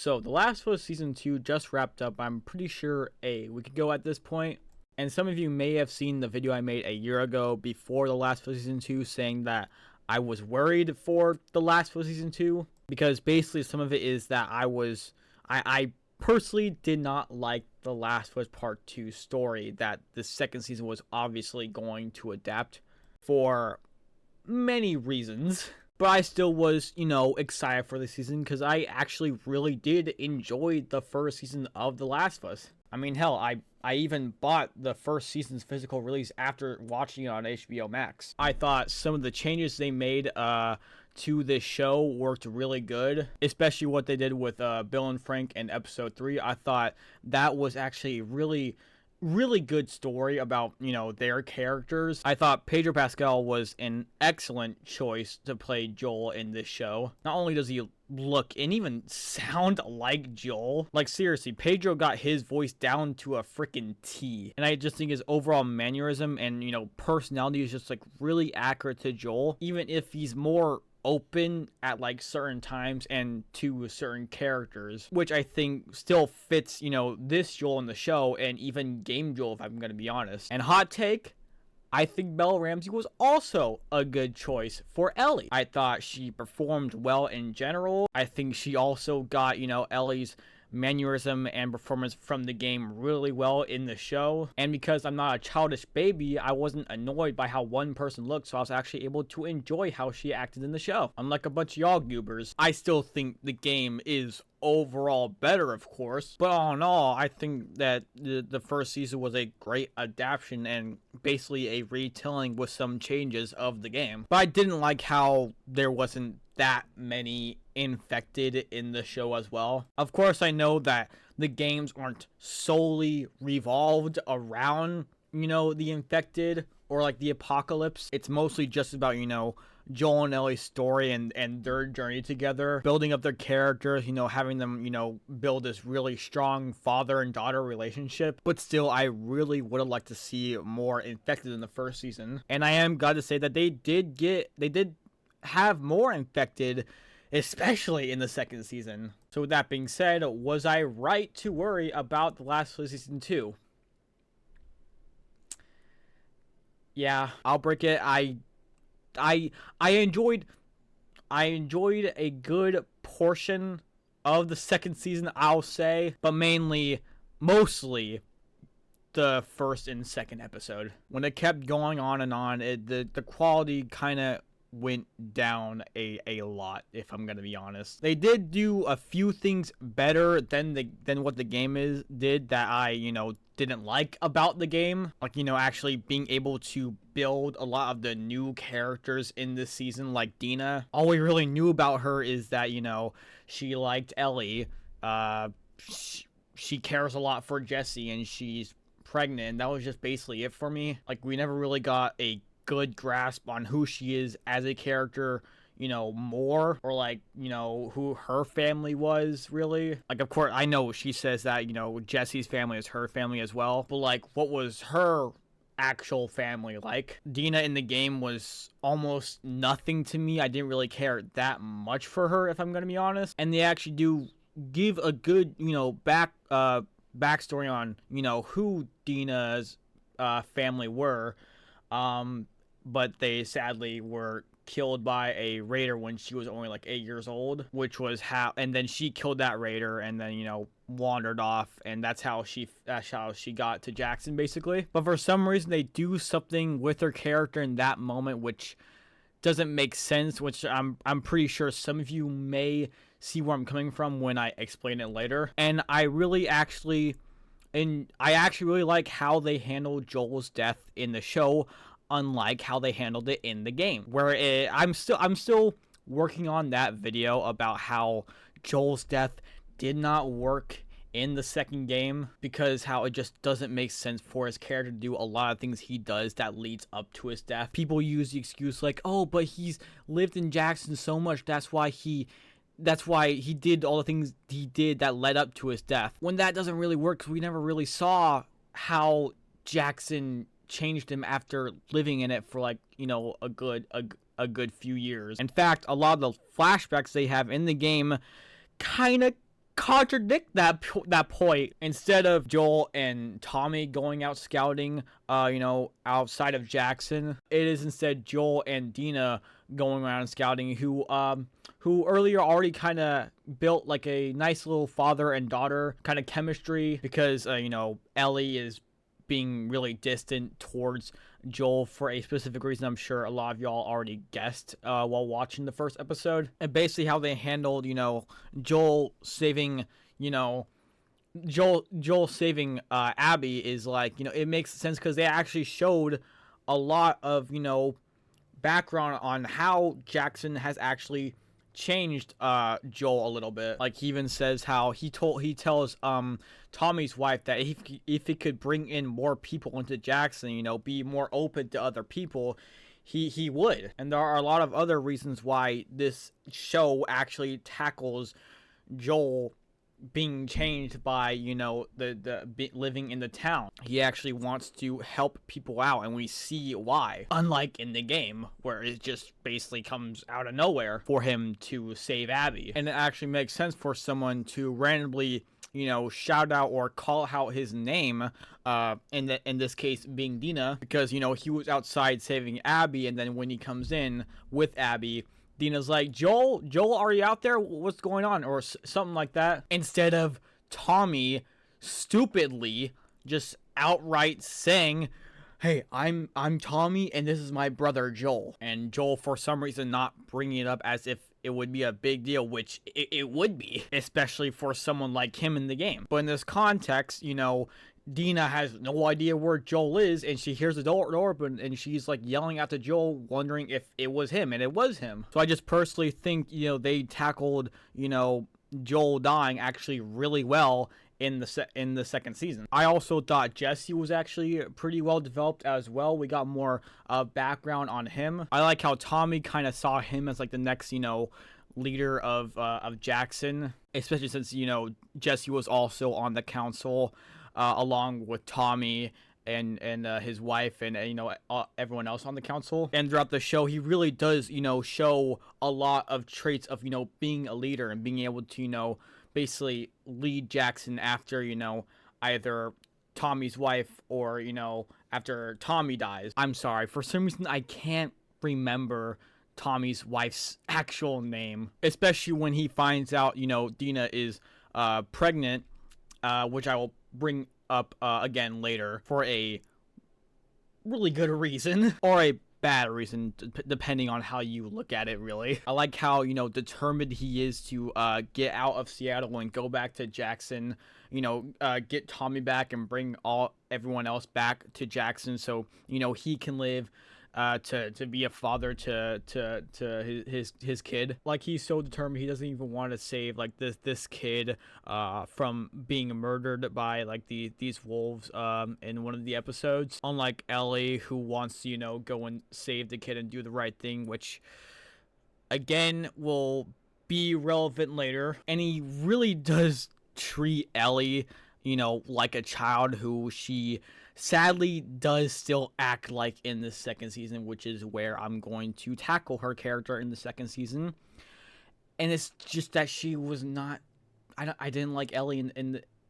So, The Last of Us Season 2 just wrapped up. I'm pretty sure a week ago at this point. And some of you may have seen the video I made a year ago before The Last of Us Season 2 saying that I was worried for The Last of Us Season 2. Because basically some of it is that I personally did not like The Last of Us Part 2 story that the second season was obviously going to adapt for many reasons. But I still was, excited for the season because I actually really did enjoy the first season of The Last of Us. I mean, hell, I even bought the first season's physical release after watching it on HBO Max. I thought some of the changes they made to this show worked really good, especially what they did with Bill and Frank in episode 3. I thought that was actually really good story about, their characters. I thought Pedro Pascal was an excellent choice to play Joel in this show. Not only does he look and even sound like Joel, like seriously, Pedro got his voice down to a freaking T. And I just think his overall mannerism and, personality is just like really accurate to Joel, even if he's more open at like certain times and to certain characters, which I think still fits, this Joel in the show and even game Joel, if I'm gonna be honest. And hot take, I think Bella Ramsey was also a good choice for Ellie. I thought she performed well in general. I think she also got, Ellie's mannerism and performance from the game really well in the show. And because I'm not a childish baby, I wasn't annoyed by how one person looked, so I was actually able to enjoy how she acted in the show. Unlike a bunch of y'all goobers, I still think the game is overall better, of course, but all in all, I think that the first season was a great adaptation and basically a retelling with some changes of the game. But I didn't like how there wasn't that many infected in the show as well. Of course, I know that the games aren't solely revolved around, the infected or like the apocalypse. It's mostly just about, Joel and Ellie's story and their journey together, building up their characters, having them, build this really strong father and daughter relationship. But still, I really would have liked to see more infected in the first season. And I am glad to say that they did have more infected, especially in the second season. So with that being said, was I right to worry about The Last of Us Season 2? Yeah, I'll break it. I enjoyed a good portion of the second season, I'll say, but mostly the first and second episode. When it kept going on and on, the quality kind of went down a lot, if I'm gonna be honest. They did do a few things better than what the game did that I didn't like about the game, like actually being able to build a lot of the new characters in this season, like Dina. All we really knew about her is that she liked Ellie, she cares a lot for Jesse, and she's pregnant. That was just basically it for me. Like, we never really got a good grasp on who she is as a character, more, or like, who her family was really. Like, of course, I know she says that, Jesse's family is her family as well, but like, what was her actual family like? Dina in the game was almost nothing to me. I didn't really care that much for her, if I'm gonna be honest. And they actually do give a good, backstory on, who Dina's family were. But they sadly were killed by a raider when she was only like 8 years old, which was and then she killed that raider and then, wandered off, and that's how she got to Jackson, basically. But for some reason, they do something with her character in that moment, which doesn't make sense, which I'm pretty sure some of you may see where I'm coming from when I explain it later. And I actually really like how they handled Joel's death in the show, unlike how they handled it in the game, where I'm still working on that video about how Joel's death did not work in the second game, because how it just doesn't make sense for his character to do a lot of things he does that leads up to his death. People use the excuse like, oh, but he's lived in Jackson so much, that's why he did all the things he did that led up to his death, when that doesn't really work, because we never really saw Jackson changed him after living in it for like, you know, a good few years. In fact, a lot of the flashbacks they have in the game kind of contradict that point. Instead of Joel and Tommy going out scouting, outside of Jackson, it is instead Joel and Dina going around scouting, who earlier already kind of built like a nice little father and daughter kind of chemistry, because Ellie is being really distant towards Joel for a specific reason I'm sure a lot of y'all already guessed while watching the first episode. And basically how they handled, Joel saving, Joel saving Abby is like, it makes sense because they actually showed a lot of, background on how Jackson has actually changed Joel a little bit. Like, he even says how he tells Tommy's wife that if he could bring in more people into Jackson, be more open to other people, he would. And there are a lot of other reasons why this show actually tackles Joel being changed by living in the town. He actually wants to help people out, and we see why, unlike in the game where it just basically comes out of nowhere for him to save Abby. And it actually makes sense for someone to randomly shout out or call out his name, in this case being Dina, because he was outside saving Abby, and then when he comes in with Abby, Dina's like, Joel, are you out there? What's going on? Or something like that. Instead of Tommy stupidly just outright saying, hey, I'm Tommy and this is my brother Joel. And Joel, for some reason, not bringing it up as if it would be a big deal, which it would be, especially for someone like him in the game. But in this context, Dina has no idea where Joel is, and she hears the door open, and she's like yelling out to Joel, wondering if it was him, and it was him. So I just personally think, they tackled, Joel dying actually really well in the second season. I also thought Jesse was actually pretty well developed as well. We got more background on him. I like how Tommy kind of saw him as like the next, leader of Jackson, especially since, Jesse was also on the council, along with Tommy and his wife and everyone else on the council. And throughout the show, he really does show a lot of traits of being a leader and being able to basically lead Jackson after either Tommy's wife or after Tommy dies. I'm sorry, for some reason I can't remember Tommy's wife's actual name, especially when he finds out Dina is pregnant, which I will bring up again later for a really good reason or a bad reason, depending on how you look at it, really. I like how determined he is to get out of Seattle and go back to Jackson, get Tommy back and bring everyone else back to Jackson, so he can live to be a father to his kid. Like, he's so determined, he doesn't even want to save like this kid from being murdered by like these wolves in one of the episodes, unlike Ellie, who wants to go and save the kid and do the right thing, which again will be relevant later. And he really does treat Ellie like a child, who she sadly does still act like in the second season, which is where I'm going to tackle her character in the second season. And it's just that she was not, I didn't like Ellie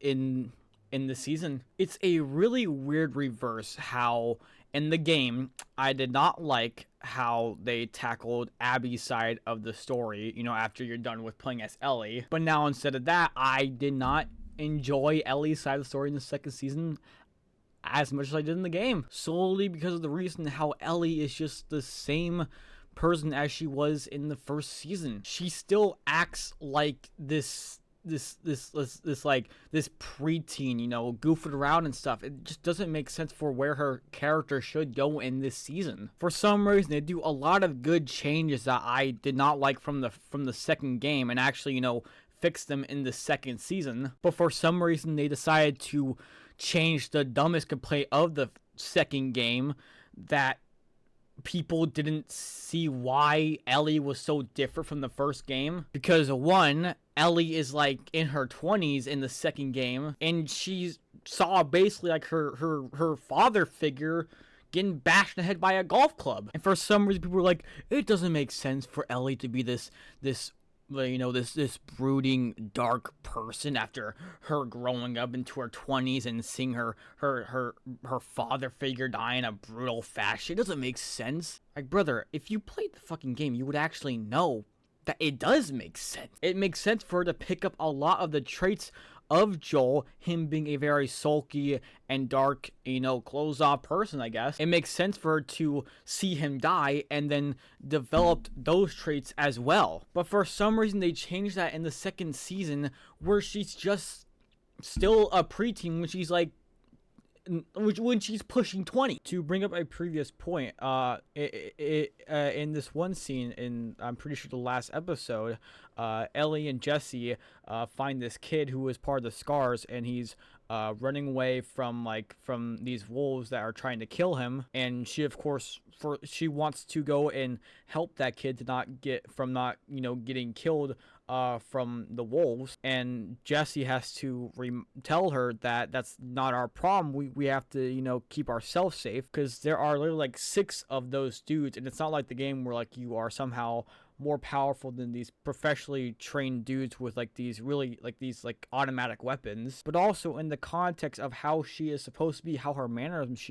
in the season. It's a really weird reverse how in the game I did not like how they tackled Abby's side of the story, after you're done with playing as Ellie. But now instead of that, I did not enjoy Ellie's side of the story in the second season as much as I did in the game, solely because of the reason how Ellie is just the same person as she was in the first season. She still acts like this preteen, goofing around and stuff. It just doesn't make sense for where her character should go in this season. For some reason, they do a lot of good changes that I did not like from the second game, and actually fix them in the second season. But for some reason, they decided to change the dumbest complaint of the second game, that people didn't see why Ellie was so different from the first game. Because one, Ellie is like in her 20s in the second game, and she saw basically like her father figure getting bashed in the head by a golf club. And for some reason, people were like, it doesn't make sense for Ellie to be this this brooding dark person after her growing up into her 20s and seeing her father figure die in a brutal fashion. It doesn't make sense. Like, brother, if you played the fucking game, you would actually know that it does make sense. It makes sense for her to pick up a lot of the traits of Joel, him being a very sulky and dark, closed off person, I guess. It makes sense for her to see him die and then develop those traits as well. But for some reason, they changed that in the second season, where she's just still a preteen when she's like, when she's pushing 20. To bring up a previous point, in this one scene in, I'm pretty sure, the last episode, Ellie and Jesse find this kid who is part of the Scars, and he's running away from these wolves that are trying to kill him. And she, of course, she wants to go and help that kid to not getting killed from the wolves. And Jesse has to tell her that that's not our problem. We have to keep ourselves safe, because there are literally like 6 of those dudes, and it's not like the game where like you are somehow more powerful than these professionally trained dudes with these automatic weapons. But also in the context of how she is supposed to be, how her mannerisms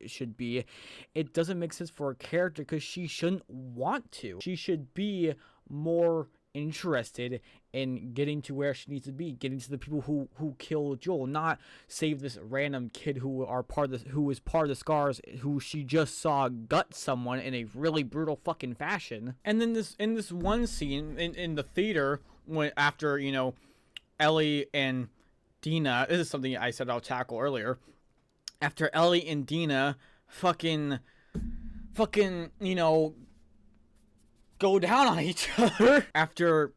should be, it doesn't make sense for her character, because she shouldn't want to. She should be more interested in getting to where she needs to be, getting to the people who killed Joel, not save this random kid who is part of the Scars, who she just saw gut someone in a really brutal fucking fashion. And then in this one scene in the theater, after Ellie and Dina, this is something I said I'll tackle earlier, after Ellie and Dina fucking go down on each other, after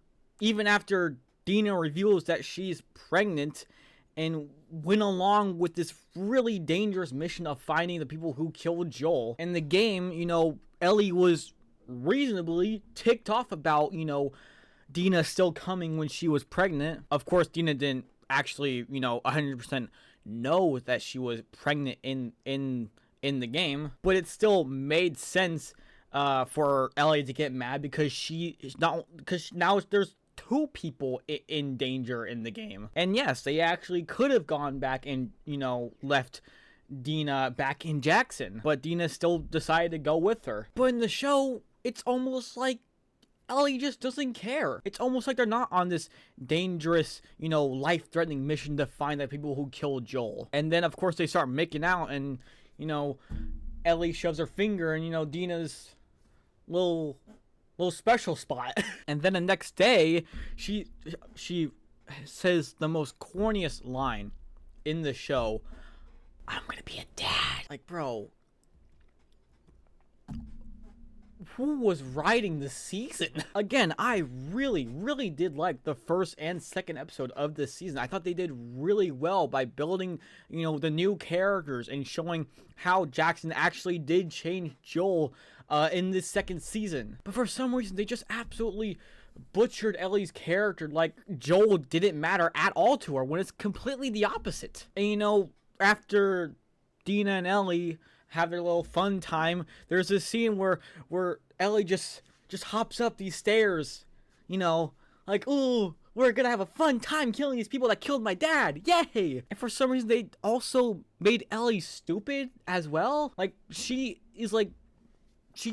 Dina reveals that she's pregnant and went along with this really dangerous mission of finding the people who killed Joel. In the game, Ellie was reasonably ticked off about Dina still coming when she was pregnant. Of course, Dina didn't actually 100% know that she was pregnant in the game, but it still made sense for Ellie to get mad, because now there's 2 people in danger in the game. And yes, they actually could have gone back and left Dina back in Jackson, but Dina still decided to go with her. But in the show, it's almost like Ellie just doesn't care. It's almost like they're not on this dangerous, life-threatening mission to find the people who killed Joel. And then of course they start making out, and Ellie shoves her finger in Dina's little special spot. And then the next day, she says the most corniest line in the show: "I'm gonna be a dad." Like, bro, who was writing the season? Again, I really did like the first and second episode of this season. I thought they did really well by building, the new characters and showing how Jackson actually did change Joel in this second season. But for some reason, they just absolutely butchered Ellie's character, like Joel didn't matter at all to her, when it's completely the opposite. And after Dina and Ellie have their little fun time, there's this scene where Ellie just hops up these stairs, like, "Ooh, we're gonna have a fun time killing these people that killed my dad, yay!" And for some reason, they also made Ellie stupid as well. Like, she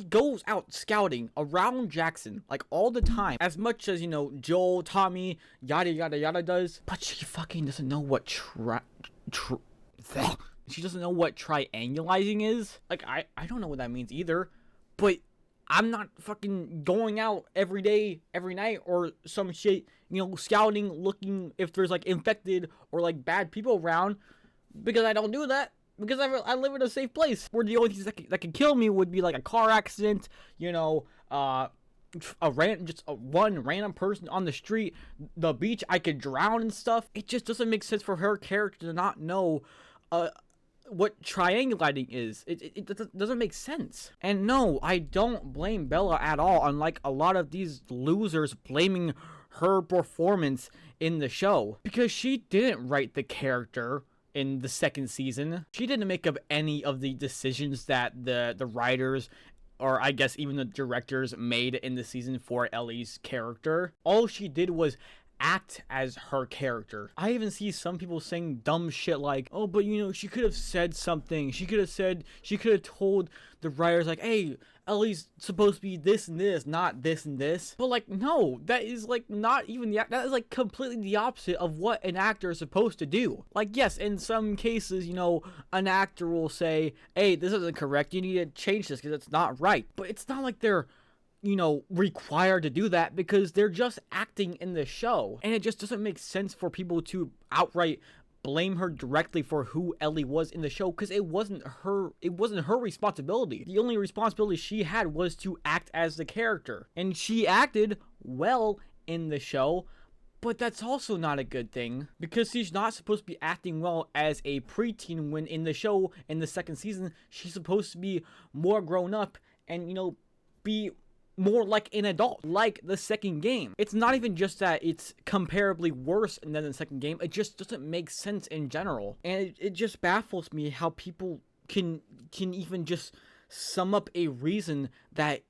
goes out scouting around Jackson, all the time, as much as, Joel, Tommy, yada yada yada does, but she fucking doesn't know what she doesn't know what triangulizing is. I don't know what that means either, but I'm not fucking going out every day, every night, or some shit, scouting, looking if there's, infected or, bad people around, because I don't do that. Because I live in a safe place, where the only things that can kill me would be, a car accident, one random person on the street, the beach, I could drown and stuff. It just doesn't make sense for her character to not know what triangulating is. It doesn't make sense. And no, I don't blame Bella at all, unlike a lot of these losers blaming her performance in the show, because she didn't write the character in the second season. She didn't make up any of the decisions that the writers or I guess even the directors made in the season for Ellie's character. All she did was act as her character. I even see some people saying dumb shit like, oh, but she could have said something. She could have told the writers, like, hey, Ellie's supposed to be this and this, not this and this. But like, no, that is like not even that is like completely the opposite of what an actor is supposed to do. Like, yes, in some cases, an actor will say, hey, this isn't correct, you need to change this because it's not right. But it's not like they're required to do that, because they're just acting in the show. And it just doesn't make sense for people to outright blame her directly for who Ellie was in the show, because it wasn't her responsibility. The only responsibility she had was to act as the character. And she acted well in the show, but that's also not a good thing, because she's not supposed to be acting well as a preteen, when in the show, in the second season, she's supposed to be more grown up and, be more like an adult, like the second game. It's not even just that it's comparably worse than the second game, it just doesn't make sense in general. And it just baffles me how people can even just sum up a reason that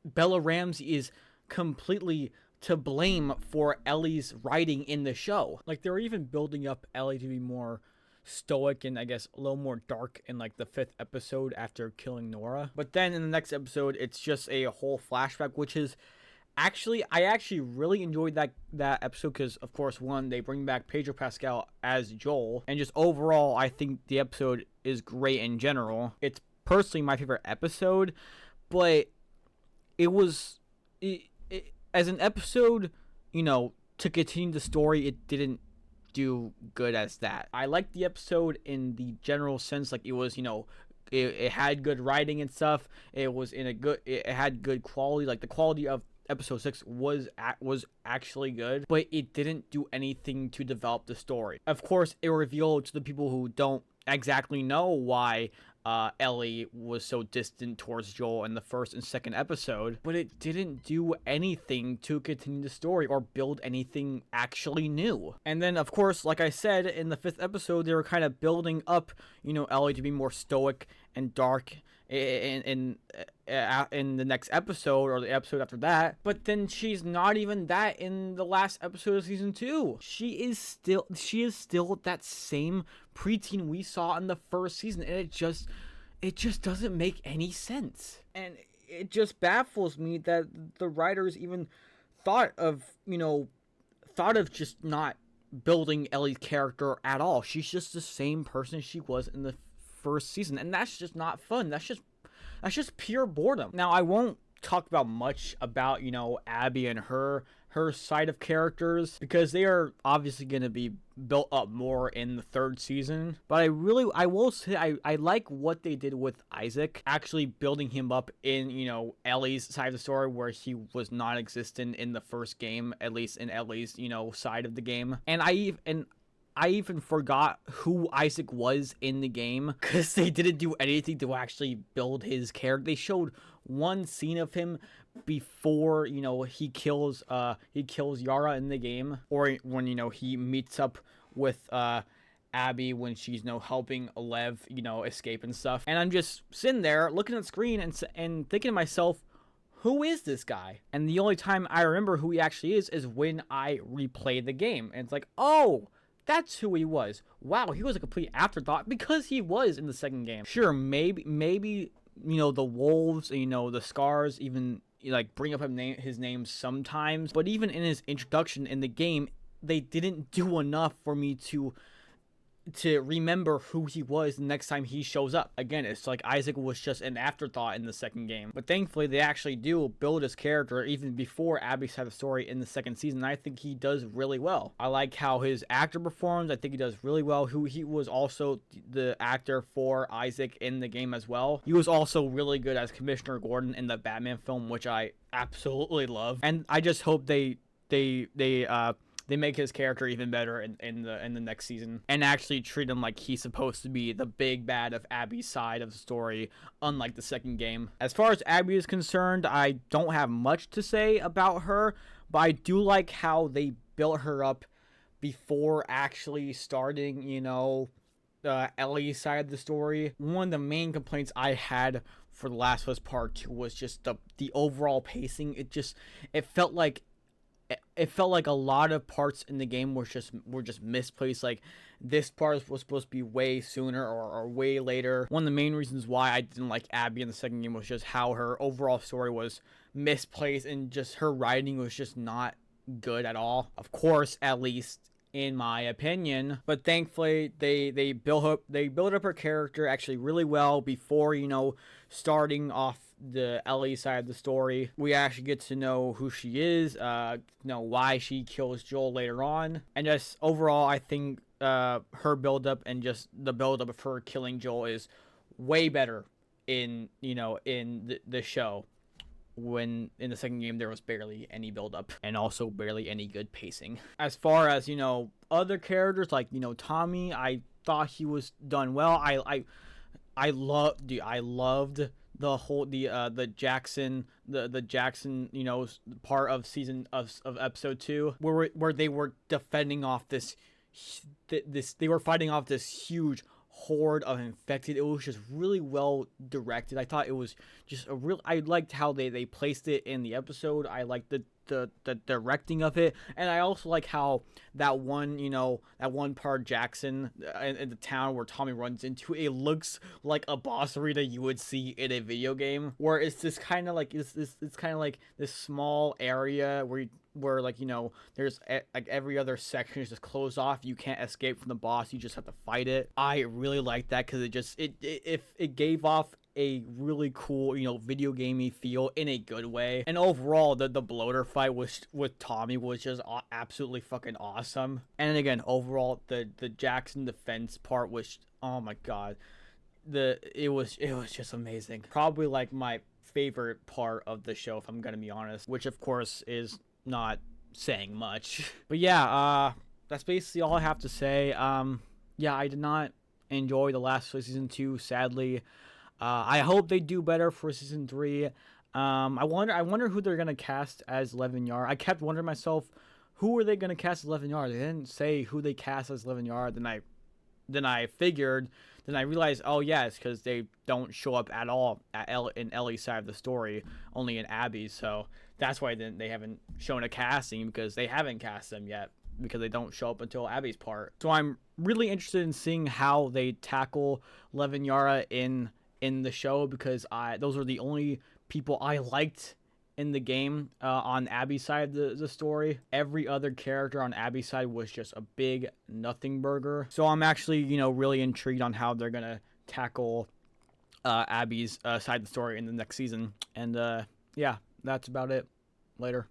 Bella Ramsey is completely to blame for Ellie's writing in the show. Like, they're even building up Ellie to be more stoic and I guess a little more dark in like the 5th episode after killing Nora. But then in the next episode, it's just a whole flashback, which is I actually really enjoyed that episode, because of course, one, they bring back Pedro Pascal as Joel, and just overall, I think the episode is great in general. It's personally my favorite episode, but it was as an episode, to continue the story, it didn't do good as that. I liked the episode in the general sense, like it was, it had good writing and stuff. It had good quality. Like the quality of episode 6 was actually good, but it didn't do anything to develop the story. Of course, it revealed to the people who don't exactly know why Ellie was so distant towards Joel in the first and second episode, but it didn't do anything to continue the story or build anything actually new. And then, of course, like I said, in the 5th episode, they were kind of building up, Ellie to be more stoic and dark in the next episode or the episode after that. But then she's not even that in the last episode of season 2. She is still that same preteen we saw in the first season, and it just doesn't make any sense. And it just baffles me that the writers even thought of just not building Ellie's character at all. She's just the same person she was in the first season, and that's just not fun. That's just pure boredom. Now, I won't talk about much about Abby and her side of characters, because they are obviously going to be built up more in the 3rd season. But I will say I like what they did with Isaac, actually building him up in Ellie's side of the story, where he was non-existent in the first game, at least in Ellie's side of the game. And I even forgot who Isaac was in the game, because they didn't do anything to actually build his character. They showed one scene of him before he kills Yara in the game, or when he meets up with Abby when she's helping Lev escape and stuff. And I'm just sitting there looking at the screen and thinking to myself, who is this guy? And the only time I remember who he actually is when I replay the game, and it's like, oh, that's who he was. Wow, he was a complete afterthought, because he was in the second game. Sure, maybe the wolves, the scars even bring up his name sometimes, but even in his introduction in the game, they didn't do enough for me to remember who he was the next time he shows up. Again, it's like Isaac was just an afterthought in the second game. But thankfully, they actually do build his character even before Abby's had a story in the second season. I think he does really well. I like how his actor performs. I think he does really well. He was also the actor for Isaac in the game as well. He was also really good as Commissioner Gordon in the Batman film, which I absolutely love. And I just hope they make his character even better in the next season, and actually treat him like he's supposed to be the big bad of Abby's side of the story, unlike the second game. As far as Abby is concerned, I don't have much to say about her, but I do like how they built her up before actually starting, Ellie's side of the story. One of the main complaints I had for The Last of Us Part 2 was just the overall pacing. It felt like a lot of parts in the game were just misplaced. Like this part was supposed to be way sooner or way later. One of the main reasons why I didn't like Abby in the second game was just how her overall story was misplaced, and just her writing was just not good at all. Of course, at least in my opinion. But thankfully they built up her character actually really well before, starting off the Ellie side of the story. We actually get to know who she is, know why she kills Joel later on, and just overall I think her build up and just the build up of her killing Joel is way better in the show, when in the second game there was barely any build up and also barely any good pacing. As far as other characters like Tommy, I thought he was done well. I loved the whole the Jackson part of season of episode 2 where they were defending off this they were fighting off this huge horde of infected. It was just really well directed. I thought it was just I liked how they placed it in the episode. I liked the directing of it, and I also like how that one part Jackson in the town where Tommy runs into, it looks like a boss arena you would see in a video game, where it's this kind of like it's kind of like this small area where there's like every other section is just closed off. You can't escape from the boss. You just have to fight it. I really like that because it gave off a really cool, video gamey feel in a good way. And overall, the bloater fight with Tommy was just absolutely fucking awesome. And again, overall, the Jackson defense part was, oh my god, it was just amazing. Probably like my favorite part of the show, if I'm gonna be honest, which of course is not saying much. But yeah, that's basically all I have to say. Yeah, I did not enjoy the last season 2, sadly. I hope they do better for season 3. I wonder who they're gonna cast as Levin Yara. I kept wondering myself, who are they gonna cast as Levin Yara? They didn't say who they cast as Levin Yara. Then I realized, oh yeah, it's because they don't show up at all in Ellie's side of the story, only in Abby's. So that's why they haven't shown a casting, because they haven't cast them yet, because they don't show up until Abby's part. So I'm really interested in seeing how they tackle Levin Yara in the show, because those are the only people I liked in the game on Abby's side of the story. Every other character on Abby's side was just a big nothing burger. So I'm actually, really intrigued on how they're gonna tackle Abby's side of the story in the next season. And yeah, that's about it. Later.